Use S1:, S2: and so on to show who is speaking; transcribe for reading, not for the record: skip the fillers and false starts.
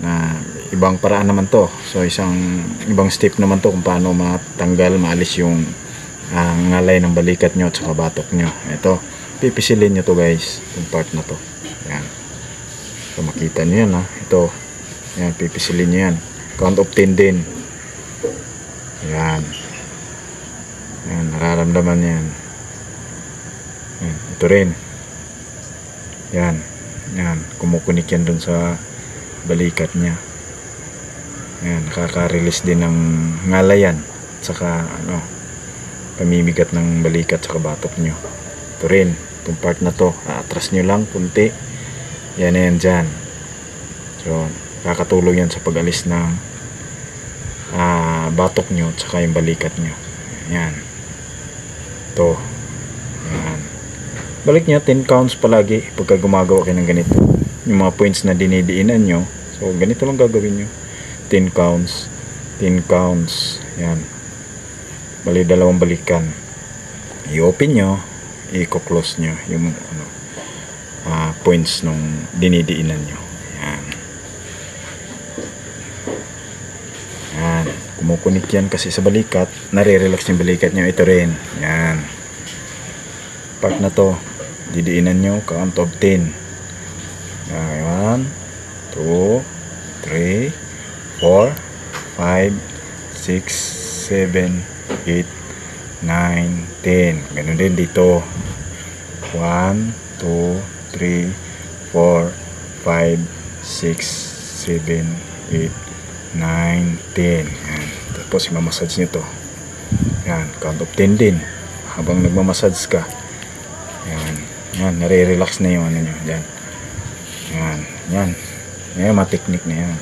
S1: na ibang paraan naman to. So isang ibang step naman to kung paano matanggal, maalis yung ngalay ng balikat nyo at saka batok nyo. Ito, pipisilin nyo to guys, yung part na to. Yan. So makita nyo yan ha. Ito, yan, pipisilin nyo yan. Count of 10 din. Yan. Yan, nararamdaman yan. Yan, ito rin. Yan. Yan, kumukunik yan dun sa balikat niya. Yan, nakaka-release din ng ngalayan at saka pamimigat ng balikat saka batok nyo. Ito rin, itong part na to, atras nyo lang kunti. Yan na yan dyan. So, kakatulong yan sa pag-alis ng batok nyo at saka yung balikat nyo. Yan. Ito. Yan. Balik nyo, 10 counts palagi pagka gumagawa kayo ng ganito. Yung mga points na dinidiinan nyo, so ganito lang gagawin nyo. 10 counts, 10 counts. Yan. Bali, dalawang balikan. I-open nyo, i-close nyo yung points nung dinidiinan nyo. Yan. Yan. Kumukunik yan kasi sa balikat, nare-relax yung balikat nyo. Ito rin. Yan. Part na to, didiinan nyo, count of 10. 1, 2, 3, 4, 5, 6, 7, 8, 9, 10. Ganun din dito. 1, 2, 3, 4, 5, 6, 7, 8, 9, 10. Yan. Tapos imamassage nyo to. Yan. Count of 10 din. Habang nagmamassage ka. Yan. Yan. Nare-relax na yung ano nyo. Yan. Yan. Yan. Yan. Mga technique na yan.